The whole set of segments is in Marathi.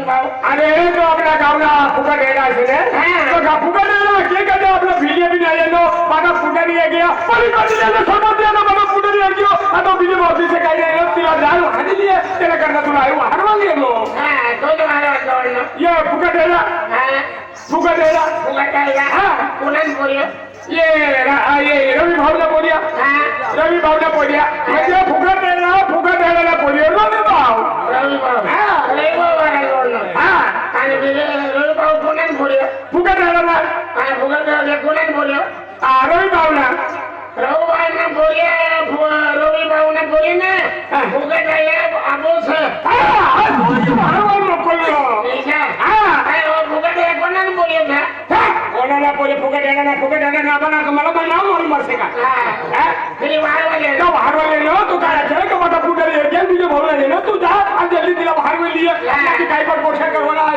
भाऊ अरे तो आपल्या गावला फुकट येणार असेल तो का फुकट येणार के कधी आपलं भिले बी नाही येलो माझा फुकट ये गया पण कधी त्याला समज ना माझा फुकट ये गयो आता भिले बाबतीचे काही नाही तिला जाल हानी लिए त्याला करता तुला आहे हरवाल गेलो तो तुम्हाला वाटलं ये फुकट येला फुकट येला फुकट आहे कोणाला बोललो ये रवि भावना बोलिया रवि भावना बोलिया म्हणजे फुकट येला बोलिया रवि भाव रवि भाऊ वाला बोललो आणि रवि भाऊ कोणाला बोललो फुकट येला ना फुकट कोणाला बोललो रवि भावना रवि भाऊना बोले ना फुकट आहे आबोस फुकट आहे कोणाला बोललो का कोणाला बोले फुकट येणार फुकट येणार आपण मला पण नाव मालूम असते का वारवाले ना तू काय असेल का माझा फुकट येते तुझे भाऊ नाही ना तू जा आज जल्दी तिला वारवे लिहि काही पण पोषण करवणार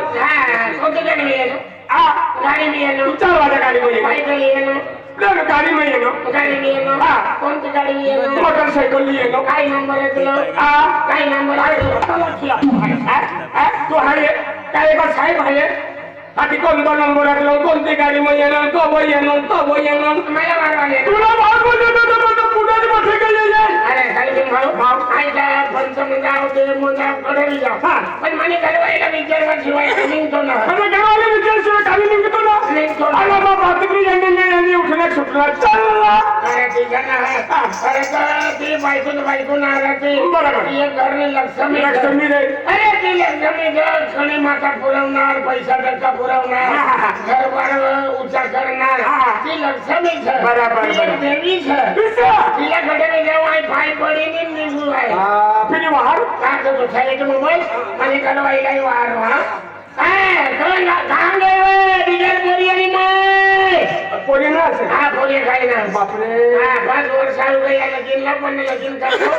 कोणती गाडी मी येलो गाडी मी येलो 4 वाजता गाडी मध्ये सायकल येलो गाडी में येलो गाडी मी येलो कोणती गाडी मी येलो मोटरसायकल येलो काय नंबर आहे तुला काय नंबर आहे तू आहे काय एक साहेब आहे आधी कोणता नंबर आहे कोणती गाडी मध्ये येणार तो येणार मला वारवाले तुला भाव बोलतो पुढे मोठे काही अरे खाली भाऊ ऐका पंचम जाऊ ते मोजा कडे जाऊ पण मला घरवायला विचारवा शिवाय निघतो ना अरे घरवाले विचारशिवाय खाली निघतो ना अरे बाबा तुम्ही यांनी उठण्यात सुटला चला अरे ठीक आहे ना अरे ती बायकून आला ते बरोबर एक घरने लक्ष्मी रे अरे ती लक्ष्मी खणी माता पुरवणार पैसा टक्का पुरवणार घरबार उच्चा करणार ती लक्ष्मी बरोबर देवी तिला कडे जाऊ आहे पाय पडी निघू आहे फिरी वाहर काय करतो खायचं मोबाईल आणि कडवाईलाही वार पोरी ना असे पोरे खाई ना बापरे 5 वर्ष लगीनला पण लगीन करतो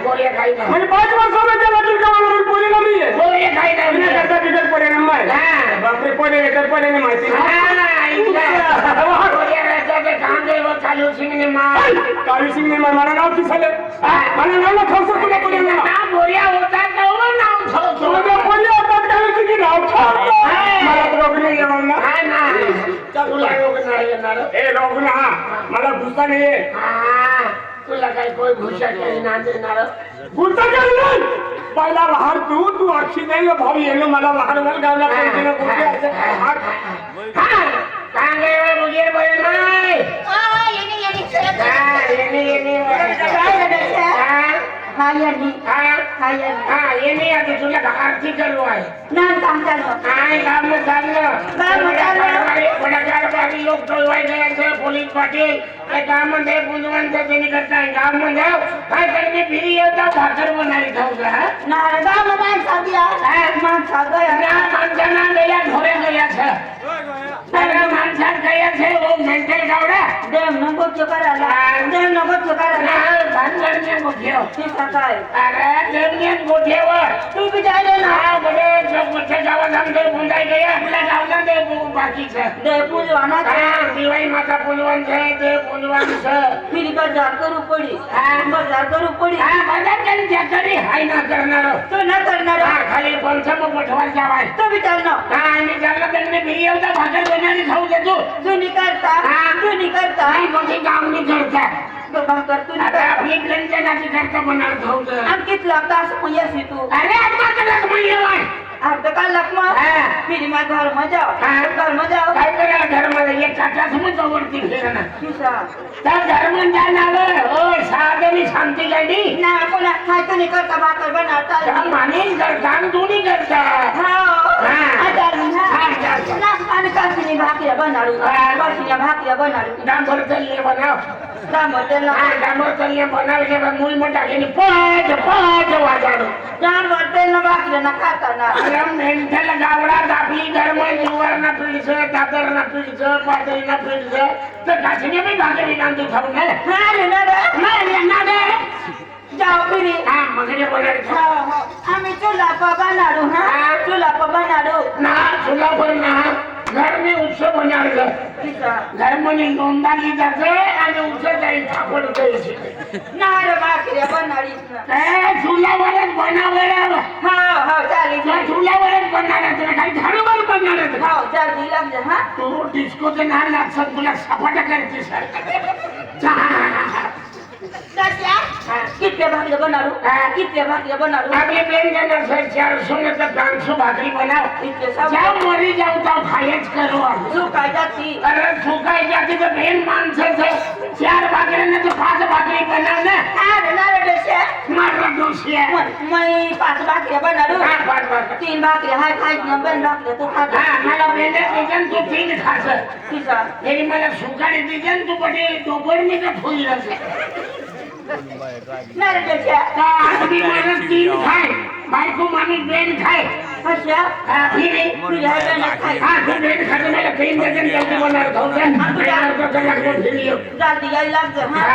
पोरे खाई ना म्हणजे 5 वर्षामध्ये लगीन करावं पोरीला नाही आहे पोरे खाई ना करता बिगर परिणाम आहे बापरे पोरे नाही माहिती कालू सिंग ने मला नाव दिसले मला नाव ठेवतो तुला पोरी बोरिया होता नाव ठेवतो पोरी होतात कालू सिंग नाव ठेवतो मला रोग नाही येणार ना तुला रोग नाही येणार रोग ना मला गुस्सा नाही तुला काय कोई भूषा काही ना देणार गुस्सा काही नाही पहिला लहान तू अक्षी नाही भाऊ येणं मला लहान मला गावला पाहिजे ना कुठे सांगे मुझे बोल नाही ये आधी तुला आरती करू आहे लोक टोलवायचे पोलीस पाटील गावामध्ये बुंदवांचं त्यांनी करताय गावामध्ये काय करणे फिरी येतात भाकर बनारी खाऊ माणसांना गया घोडे गया माणसात गया वो मेंटल गावडा देव नको चुकाराला भानगडने गोठेव अरे देवने गोठेवर तू बी जायले ना बरे मोठ्या गावात आमचे बुंदाय गया आपल्या गावाला ते बाकीचं देव पुजवाना दिवाळी माता पुजवान છે તે પુજવાન છે फिर बाजार करू पडी बाजार करू पडी बाजार केली त्यासाठी हाय ना करणार तो न करणार खाली पंचम पठवाल जावाय तो विचार ना आणि त्याला त्यांनी फिरी होता भाकर बनारी खाऊ देतो जुनी करता मोठी कामनी करता भाकर तू आता आपली प्लेनच्या नाची करता बनार खाऊ दे आणखीच लागता असं म्हणजे तू अरे आता त्याला म्हणजे अर्ध काल लखमा फिर मैं घर में जाओ काय करायला घर मध्ये एक काटा समज वरती फिरणं किसा त्या घर मध्ये जाणार ओ साधनी शांती गाडी ना कोणा खायचं नाही करता भाकर बनवता मानेन करता दोन्ही करता आणि काशीनी भाकऱ्या बनाडू डांबर तल्ले बनाव डांबर तल्ले बनावले मुई मोठा घेणे पाच वाजाडू डांबर तेल भाकऱ्या ना खाताना मेंढ्याला गावडा दाबली गरम जुवार ना पिढीचं दादर ना पिढीचं पातळी ना पिढीचं तर काशीने मी भाकरी नांदू खाऊ ना जाओ फिरी मगरे बोलायचं आम्ही चुलापा बनाडू ना चुला पर ना घर में उत्सव बनार घर में नोंदाली जाते आणि उत्सव जाईल पापड द्यायची नार भाकऱ्या बनाडीस ना चुलावरच बनावं चालेल चुलावरच बनणार आहे तुला काही घरोबर बनणार आहे हो जल्दी लग जा हाँ तू डिस्कोचं नाव लागसन तुला सपाटा करते सर क्या कितने भाकरी बनारू कितने भाकरी बनारू आपली प्लेन जाणार सर 400 ने तर 500 भाकरी बनाव इतके सब जाऊ मरी जाऊ तो खायच करू सुकाई जाती अरे सुकाई जाती तर बेन माणसाचं 4 भाकरीने तर 5 भाकरी बनाव ना अरे नारे बेसे मारला दोषी आहे मैं 5 भाकरी बनारू हा 5 भाकरी 3 भाकरी हाय खाई ना बन भाकरी तू खा हा मला बेने दिजन तू 3 खास किसा तेरी मला सुकाळी दिजन तू बडी दोपड मी का फुल नारे बेसे आदमी माणूस 3 खाय बायको माणूस बेन खाय अच्छा फिर फिर है बेन खाई हाँ फिर बेन खाते मला 3 डझन जल्दी बनार खाऊ जल्दी आई लग जा हाँ